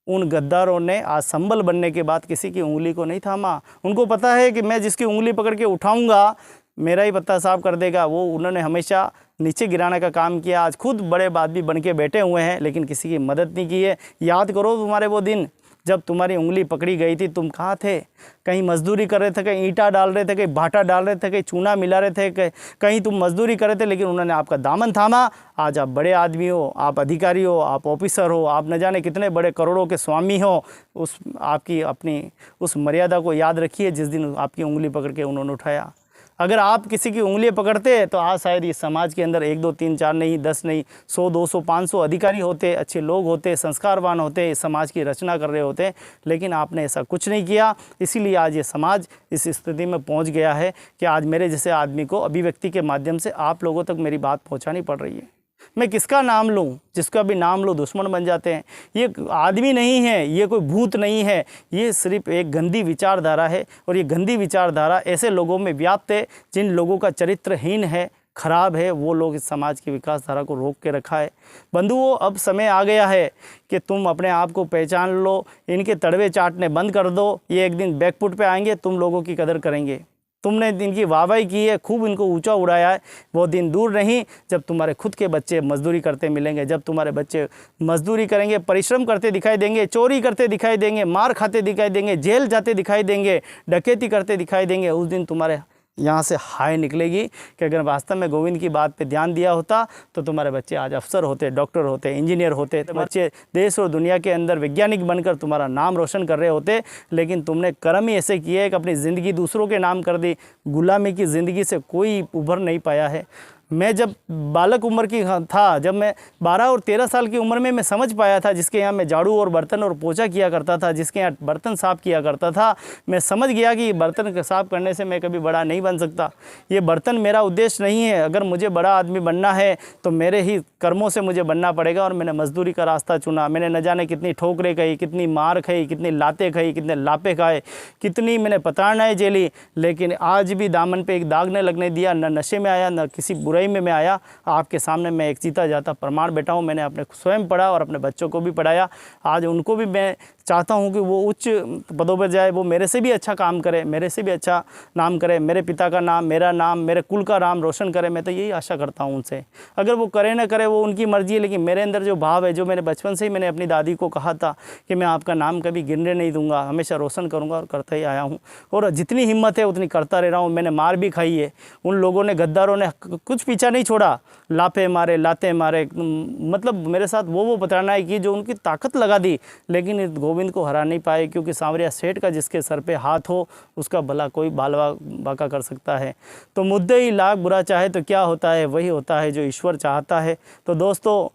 उन गद्दारों ने आज संबल बनने के बाद किसी की उंगली को नहीं थामा। उनको पता है कि मैं जिसकी उंगली पकड़ के उठाऊंगा मेरा ही पत्ता साफ कर देगा। वो उन्होंने हमेशा नीचे गिराने का काम किया। आज खुद बड़े आदमी बन के बैठे हुए हैं, लेकिन किसी की मदद नहीं की है। याद करो तुम्हारे वो दिन जब तुम्हारी उंगली पकड़ी गई थी, तुम कहाँ थे? कहीं मजदूरी कर रहे थे, कहीं ईंटा डाल रहे थे, कहीं भाटा डाल रहे थे, कहीं चूना मिला रहे थे, कहीं तुम मजदूरी कर रहे थे, लेकिन उन्होंने आपका दामन थामा। आज आप बड़े आदमी हो, आप अधिकारी हो, आप ऑफिसर हो, आप न जाने कितने बड़े करोड़ों के स्वामी हो। उस आपकी अपनी उस मर्यादा को याद रखिए जिस दिन आपकी उंगली पकड़ के उन्होंने उठाया। अगर आप किसी की उंगलियां पकड़ते तो आज शायद ये समाज के अंदर 1 2 3 4 नहीं, 10 नहीं, 100 200 500 अधिकारी होते, अच्छे लोग होते, संस्कारवान होते, समाज की रचना कर रहे होते। लेकिन आपने ऐसा कुछ नहीं किया, इसीलिए आज ये समाज इस स्थिति में पहुंच गया है कि आज मेरे जैसे आदमी को अभिव्यक्ति के माध्यम से आप लोगों तक मेरी बात पहुँचानी पड़ रही है। मैं किसका नाम लूँ? जिसका भी नाम लो दुश्मन बन जाते हैं। ये आदमी नहीं है, ये कोई भूत नहीं है, ये सिर्फ एक गंदी विचारधारा है। और ये गंदी विचारधारा ऐसे लोगों में व्याप्त है जिन लोगों का चरित्रहीन है, खराब है। वो लोग इस समाज की विकासधारा को रोक के रखा है। बंधुओं, अब समय आ गया है कि तुम अपने आप को पहचान लो, इनके तड़वे चाटने बंद कर दो। ये एक दिन बैकफुट पे आएंगे, तुम लोगों की कदर करेंगे। तुमने इनकी वाहवाही की है, खूब इनको ऊंचा उड़ाया है। वो दिन दूर नहीं जब तुम्हारे खुद के बच्चे मजदूरी करते मिलेंगे, जब तुम्हारे बच्चे मजदूरी करेंगे, परिश्रम करते दिखाई देंगे, चोरी करते दिखाई देंगे, मार खाते दिखाई देंगे, जेल जाते दिखाई देंगे, डकैती करते दिखाई देंगे। उस दिन तुम्हारे यहाँ से हाय निकलेगी कि अगर वास्तव में गोविंद की बात पे ध्यान दिया होता तो तुम्हारे बच्चे आज अफसर होते, डॉक्टर होते, इंजीनियर होते, तो बच्चे देश और दुनिया के अंदर वैज्ञानिक बनकर तुम्हारा नाम रोशन कर रहे होते। लेकिन तुमने कर्म ही ऐसे किए कि अपनी ज़िंदगी दूसरों के नाम कर दी। गुलामी की ज़िंदगी से कोई उभर नहीं पाया है। मैं जब बालक उम्र की था, जब मैं 12 और 13 साल की उम्र में मैं समझ पाया था, जिसके यहाँ मैं झाड़ू और बर्तन और पोछा किया करता था, जिसके यहाँ बर्तन साफ़ किया करता था, मैं समझ गया कि बर्तन साफ़ करने से मैं कभी बड़ा नहीं बन सकता। ये बर्तन मेरा उद्देश्य नहीं है। अगर मुझे बड़ा आदमी बनना है तो मेरे ही कर्मों से मुझे बनना पड़ेगा। और मैंने मजदूरी का रास्ता चुना। मैंने न जाने कितनी ठोकरें खाई, कितनी मार खाई, कितनी लातें खाई, कितने लापे खाए, कितनी मैंने प्रताड़नाएँ झेली। लेकिन आज भी दामन पर एक दाग न लगने दिया। न नशे में आया, न किसी बुराई में मैं आया। आपके सामने मैं एक जीता जाता प्रमाण बैठा हूँ। मैंने अपने स्वयं पढ़ा और अपने बच्चों को भी पढ़ाया। आज उनको भी मैं चाहता हूँ कि वो उच्च पदों पर जाए, वो मेरे से भी अच्छा काम करे, मेरे से भी अच्छा नाम करे, मेरे पिता का नाम, मेरा नाम, मेरे कुल का नाम रोशन करे। मैं तो यही आशा करता हूँ उनसे। अगर वो करे ना करे वो उनकी मर्जी है, लेकिन मेरे अंदर जो भाव है, जो मैंने बचपन से ही मैंने अपनी दादी को कहा था कि मैं आपका नाम कभी गिरने नहीं दूंगा, हमेशा रोशन करूँगा, और करता ही आया हूँ। और जितनी हिम्मत है उतनी करता रह रहा हूँ। मैंने मार भी खाई है। उन लोगों ने, गद्दारों ने कुछ पीछा नहीं छोड़ा, लापे मारे, लाते मारे, मतलब मेरे साथ वो प्रताड़नाएं की जो उनकी ताकत लगा दी। लेकिन गोविंद को हरा नहीं पाए, क्योंकि सांवरिया सेठ का जिसके सर पे हाथ हो उसका भला कोई बालवा बाका कर सकता है। तो मुद्दे ही लाख बुरा चाहे तो क्या होता है, वही होता है जो ईश्वर चाहता है। तो दोस्तों,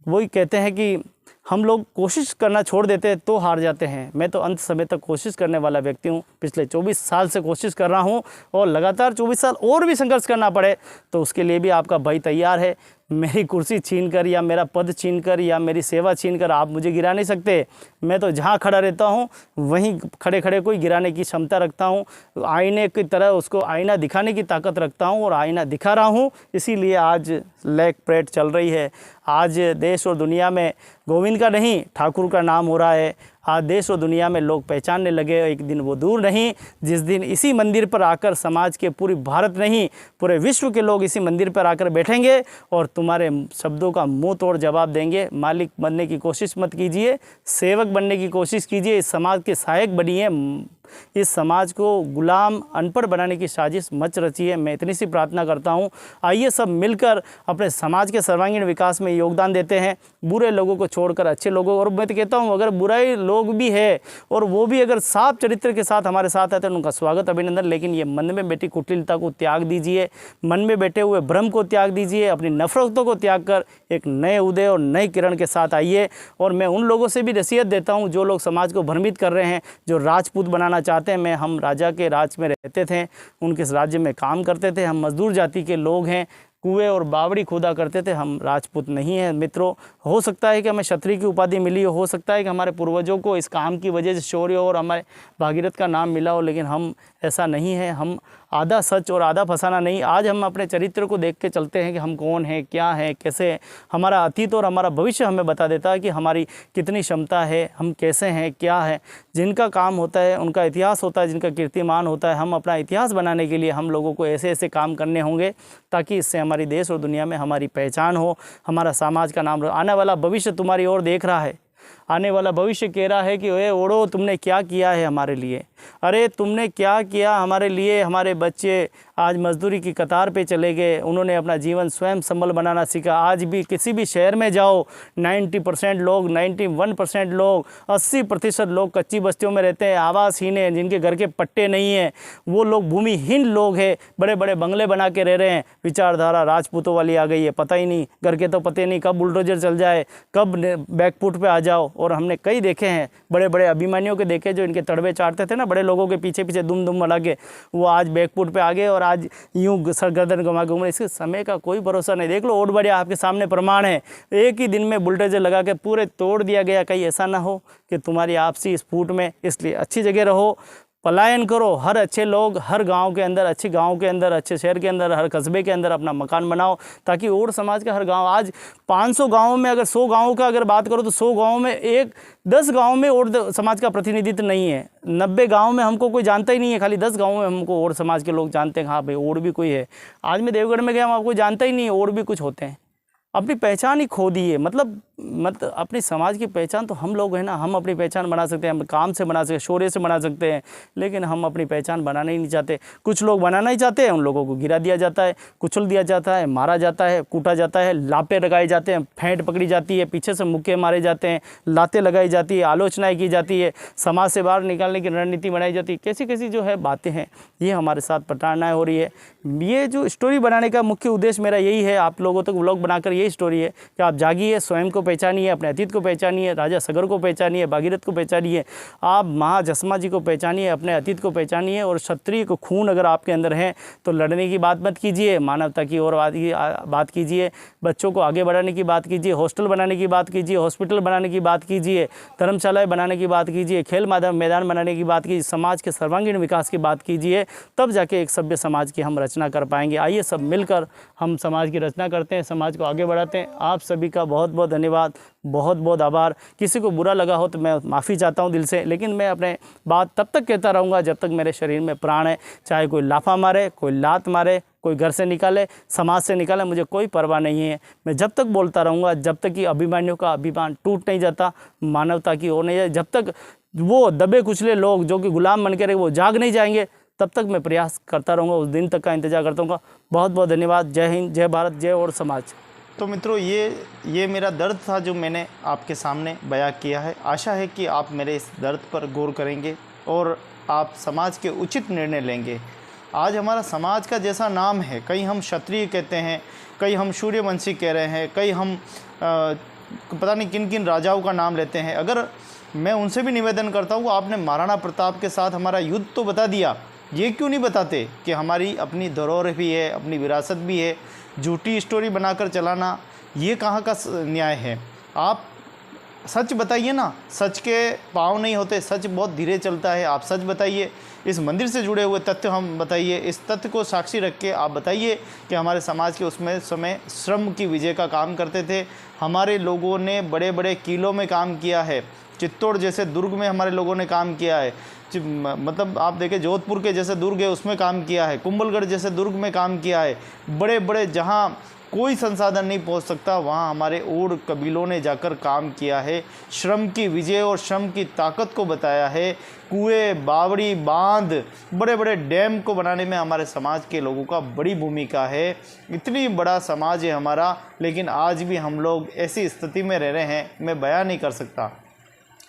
वही कहते हैं कि हम लोग कोशिश करना छोड़ देते हैं तो हार जाते हैं। मैं तो अंत समय तक कोशिश करने वाला व्यक्ति हूँ। पिछले 24 साल से कोशिश कर रहा हूँ, और लगातार 24 साल और भी संघर्ष करना पड़े तो उसके लिए भी आपका भाई तैयार है। मेरी कुर्सी छीनकर या मेरा पद छीनकर या मेरी सेवा छीनकर आप मुझे गिरा नहीं सकते। मैं तो जहाँ खड़ा रहता हूँ वहीं खड़े खड़े कोई गिराने की क्षमता रखता हूँ। आईने की तरह उसको आईना दिखाने की ताकत रखता हूँ, और आईना दिखा रहा हूँ। इसीलिए आज लैग परेड चल रही है। आज देश और दुनिया में गोविंद का नहीं, ठाकुर का नाम हो रहा है। आज देश और दुनिया में लोग पहचानने लगे। एक दिन वो दूर नहीं जिस दिन इसी मंदिर पर आकर समाज के, पूरी भारत नहीं पूरे विश्व के लोग इसी मंदिर पर आकर बैठेंगे और तुम्हारे शब्दों का मुंह तोड़ जवाब देंगे। मालिक बनने की कोशिश मत कीजिए, सेवक बनने की कोशिश कीजिए। इस समाज के सहायक बनिए। इस समाज को गुलाम, अनपढ़ बनाने की साजिश मच रची है। मैं इतनी सी प्रार्थना करता हूँ, आइए सब मिलकर अपने समाज के सर्वांगीण विकास में योगदान देते हैं। बुरे लोगों को छोड़कर अच्छे लोगों, और मैं तो कहता हूँ अगर बुराई लोग भी है और वो भी अगर साफ चरित्र के साथ हमारे साथ आते हैं तो उनका स्वागत, अभिनंदन। लेकिन ये मन में बैठी कुटिलता को त्याग दीजिए, मन में बैठे हुए भ्रम को त्याग दीजिए, अपनी नफरतों को त्याग कर एक नए उदय और नई किरण के साथ आइए। और मैं उन लोगों से भी नसीहत देता हूँ जो लोग समाज को भ्रमित कर रहे हैं, जो राजपूत बनाना चाहते हैं। हम राजा के राज में रहते थे, उनके राज्य में काम करते थे। हम मजदूर जाति के लोग हैं, कुएं और बावड़ी खोदा करते थे। हम राजपूत नहीं हैं मित्रों। हो सकता है कि हमें क्षत्रिय की उपाधि मिली हो सकता है कि हमारे पूर्वजों को इस काम की वजह से शौर्य और हमारे भागीरथ का नाम मिला हो, लेकिन हम ऐसा नहीं है। हम आधा सच और आधा फसाना नहीं। आज हम अपने चरित्र को देख के चलते हैं कि हम कौन हैं, क्या हैं, कैसे हैं। हमारा अतीत और हमारा भविष्य हमें बता देता है कि हमारी कितनी क्षमता है, हम कैसे हैं, क्या है। जिनका काम होता है उनका इतिहास होता है, जिनका कीर्तिमान होता है। हम अपना इतिहास बनाने के लिए हम लोगों को ऐसे ऐसे काम करने होंगे ताकि इससे हमारी देश और दुनिया में हमारी पहचान हो, हमारा समाज का नाम। आने वाला भविष्य तुम्हारी ओर देख रहा है, आने वाला भविष्य कह रहा है कि ओए ओड़ो, तुमने क्या किया है हमारे लिए, अरे तुमने क्या किया हमारे लिए। हमारे बच्चे आज मजदूरी की कतार पे चले गए, उन्होंने अपना जीवन स्वयं संबल बनाना सीखा। आज भी किसी भी शहर में जाओ, 90% लोग, 91% लोग, 80% लोग कच्ची बस्तियों में रहते हैं, आवासहीन हैं, जिनके घर के पट्टे नहीं हैं। वो लोग भूमिहीन लोग हैं, बड़े बड़े बंगले बना के रह रहे हैं। विचारधारा राजपूतों वाली आ गई है, पता ही नहीं, घर के तो पते नहीं, कब बुलडोजर चल जाए, कब बैकफुट पे आ जाओ। और हमने कई देखे हैं, बड़े बड़े अभिमानियों के देखे, जो इनके तड़वे चाटते थे ना बड़े लोगों के पीछे पीछे दुम दुम लगा के, वो आज बैकफुट पे आ गए और आज यूं सरगर्दन घुमा के घूम रहे। इसके समय का कोई भरोसा नहीं। देख लो ओड बढ़िया आपके सामने प्रमाण है, एक ही दिन में बुलडोजर लगा के पूरे तोड़ दिया गया। कहीं ऐसा ना हो कि तुम्हारी आपसी इस फूट में, इसलिए अच्छी जगह रहो, पलायन करो। हर अच्छे लोग हर गांव के अंदर, अच्छे गांव के अंदर, अच्छे शहर के अंदर, हर कस्बे के अंदर अपना मकान बनाओ, ताकि ओड समाज का हर गांव, आज 500 गांवों में अगर 100 गांवों का अगर बात करो तो 100 गांवों में 10 गांवों में ओड समाज का प्रतिनिधित्व नहीं है। 90 गांव में हमको कोई जानता ही नहीं है, खाली 10 गांवों में हमको ओड समाज के लोग जानते हैं। हाँ भाई ओड भी कोई है। आज मैं देवगढ़ में गया, हम आपको जानता ही नहीं है ओड भी कुछ होते हैं। अपनी पहचान ही खो दी है। मतलब अपनी समाज की पहचान तो हम लोग हैं ना, हम अपनी पहचान बना सकते हैं, हम काम से बना सकते हैं, शौर्य से बना सकते हैं, लेकिन हम अपनी पहचान बनाना ही नहीं चाहते। कुछ लोग बनाना ही चाहते हैं, उन लोगों को गिरा दिया जाता है, कुचल दिया जाता है, मारा जाता है, कूटा जाता है, लापे लगाए जाते हैं, फेंट पकड़ी जाती है, पीछे से मुक्के मारे जाते हैं, लातें लगाई जाती है, आलोचनाएँ की जाती है, समाज से बाहर निकालने की रणनीति बनाई जाती है। कैसी कैसी जो है बातें हैं, ये हमारे साथ प्रताड़नाएँ हो रही है। ये जो स्टोरी बनाने का मुख्य उद्देश्य मेरा यही है, आप लोगों तक व्लॉग बनाकर यही स्टोरी है कि आप जागिए, स्वयं को पहचानिए, अपने अतीत को पहचानिए, राजा सगर को पहचानिए, भागीरथ को पहचानिए, आप महाजस्मा जी को पहचानिए, अपने अतीत को पहचानिए। और क्षत्रिय को खून अगर आपके अंदर है तो लड़ने की बात मत कीजिए, मानवता की और बात कीजिए, बच्चों को आगे बढ़ाने की बात कीजिए, हॉस्टल बनाने की बात कीजिए, हॉस्पिटल बनाने की बात कीजिए, धर्मशालाएँ बनाने की बात कीजिए, खेल मैदान बनाने की बात कीजिए, समाज के सर्वांगीण विकास की बात कीजिए, तब जाके एक सभ्य समाज की हम रचना कर पाएंगे। आइए सब मिलकर हम समाज की रचना करते हैं, समाज को आगे बढ़ाते हैं। आप सभी का बहुत बहुत धन्यवाद, बहुत बहुत आभार। किसी को बुरा लगा हो तो मैं माफ़ी चाहता हूं दिल से, लेकिन मैं अपने बात तब तक कहता रहूँगा जब तक मेरे शरीर में प्राण है। चाहे कोई लाफा मारे, कोई लात मारे, कोई घर से निकाले, समाज से निकाले, मुझे कोई परवाह नहीं है। मैं जब तक बोलता रहूँगा जब तक कि अभिमानियों का अभिमान टूट नहीं जाता, मानवता की ओर नहीं जाए, जब तक वो दबे कुचले लोग जो कि गुलाम बन के रहे वो जाग नहीं जाएंगे, तब तक मैं प्रयास करता रहूँगा, उस दिन तक का इंतजार करता हूँ। बहुत बहुत धन्यवाद। जय हिंद, जय भारत, जय ओड समाज। तो मित्रों ये मेरा दर्द था जो मैंने आपके सामने बयां किया है। आशा है कि आप मेरे इस दर्द पर गौर करेंगे और आप समाज के उचित निर्णय लेंगे। आज हमारा समाज का जैसा नाम है, कहीं हम क्षत्रिय कहते हैं, कहीं हम सूर्यवंशी कह रहे हैं, कहीं हम पता नहीं किन किन राजाओं का नाम लेते हैं। अगर मैं उनसे भी निवेदन करता हूँ, आपने महाराणा प्रताप के साथ हमारा युद्ध तो बता दिया, ये क्यों नहीं बताते कि हमारी अपनी धरोहर भी है, अपनी विरासत भी है। झूठी स्टोरी बनाकर चलाना ये कहाँ का न्याय है। आप सच बताइए ना, सच के पाँव नहीं होते, सच बहुत धीरे चलता है। आप सच बताइए, इस मंदिर से जुड़े हुए तथ्य हम बताइए, इस तथ्य को साक्षी रख के आप बताइए कि हमारे समाज के उसमें समय श्रम की विजय का काम करते थे। हमारे लोगों ने बड़े बड़े किलों में काम किया है, चित्तौड़ जैसे दुर्ग में हमारे लोगों ने काम किया है, मतलब आप देखें जोधपुर के जैसे दुर्ग है उसमें काम किया है, कुंभलगढ़ जैसे दुर्ग में काम किया है। बड़े बड़े जहाँ कोई संसाधन नहीं पहुंच सकता वहाँ हमारे ओड कबीलों ने जाकर काम किया है, श्रम की विजय और श्रम की ताकत को बताया है। कुएं, बावड़ी, बांध, बड़े बड़े डैम को बनाने में हमारे समाज के लोगों का बड़ी भूमिका है। इतनी बड़ा समाज है हमारा, लेकिन आज भी हम लोग ऐसी स्थिति में रह रहे हैं, मैं बयान नहीं कर सकता।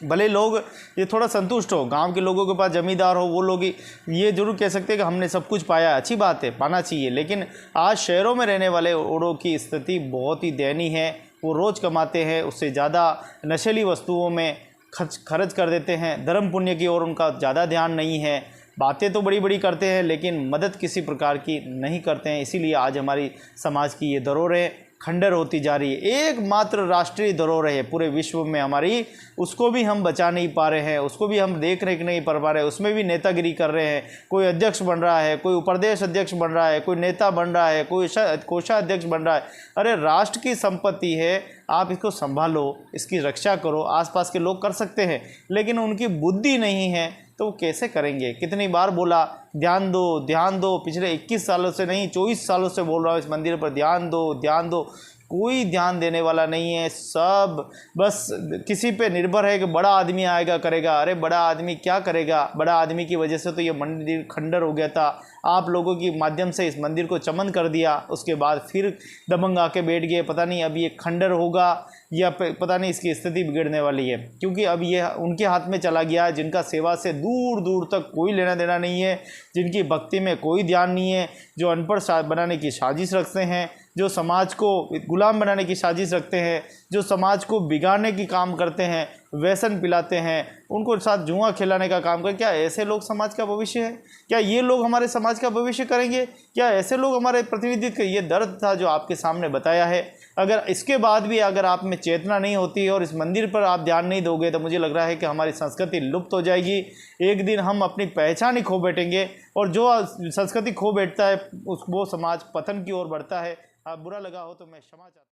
भले लोग ये थोड़ा संतुष्ट हो, गांव के लोगों के पास ज़मींदार हो, वो लोग ये जरूर कह सकते हैं कि हमने सब कुछ पाया, अच्छी बात है, पाना चाहिए। लेकिन आज शहरों में रहने वाले ओडों की स्थिति बहुत ही दयनीय है। वो रोज़ कमाते हैं, उससे ज़्यादा नशीली वस्तुओं में खर्च कर देते हैं। धर्म पुण्य की ओर उनका ज़्यादा ध्यान नहीं है। बातें तो बड़ी बड़ी करते हैं लेकिन मदद किसी प्रकार की नहीं करते हैं। इसीलिए आज हमारी समाज की ये धरोहर है। खंडर होती जा रही है। एकमात्र राष्ट्रीय धरोहर है पूरे विश्व में हमारी, उसको भी हम बचा नहीं पा रहे हैं, उसको भी हम देख रेख नहीं कर पा रहे हैं, उसमें भी नेतागिरी कर रहे हैं। कोई अध्यक्ष बन रहा है, कोई उपाध्यक्ष अध्यक्ष बन रहा है, कोई नेता बन रहा है, कोई कोषाध्यक्ष बन रहा है। अरे राष्ट्र की संपत्ति है, आप इसको संभालो, इसकी रक्षा करो। आसपास के लोग कर सकते हैं, लेकिन उनकी बुद्धि नहीं है तो वो कैसे करेंगे। कितनी बार बोला ध्यान दो ध्यान दो, पिछले 21 सालों से नहीं 24 सालों से बोल रहा हूँ इस मंदिर पर ध्यान दो ध्यान दो। कोई ध्यान देने वाला नहीं है, सब बस किसी पे निर्भर है कि बड़ा आदमी आएगा करेगा। अरे बड़ा आदमी क्या करेगा, बड़ा आदमी की वजह से तो ये मंदिर खंडर हो गया था। आप लोगों की माध्यम से इस मंदिर को चमन कर दिया, उसके बाद फिर दबंग आके बैठ गए। पता नहीं अब ये खंडर होगा या पता नहीं इसकी स्थिति बिगड़ने वाली है, क्योंकि अब ये उनके हाथ में चला गया है जिनका सेवा से दूर दूर तक कोई लेना देना नहीं है, जिनकी भक्ति में कोई ध्यान नहीं है, जो अनपढ़ बनाने की साजिश रखते हैं, जो समाज को गुलाम बनाने की साजिश रखते हैं, जो समाज को बिगाड़ने की काम करते हैं, व्यसन पिलाते हैं, उनको साथ जुआ खिलाने का काम करते। क्या ऐसे लोग समाज का भविष्य है? क्या ये लोग हमारे समाज का भविष्य करेंगे? क्या ऐसे लोग हमारे प्रतिनिधित्व? ये दर्द था जो आपके सामने बताया है। अगर इसके बाद भी अगर आप में चेतना नहीं होती और इस मंदिर पर आप ध्यान नहीं दोगे तो मुझे लग रहा है कि हमारी संस्कृति लुप्त हो जाएगी। एक दिन हम अपनी पहचान ही खो बैठेंगे, और जो संस्कृति खो बैठता है वो समाज पतन की ओर बढ़ता है। बुरा लगा हो तो मैं क्षमा चाहता हूँ।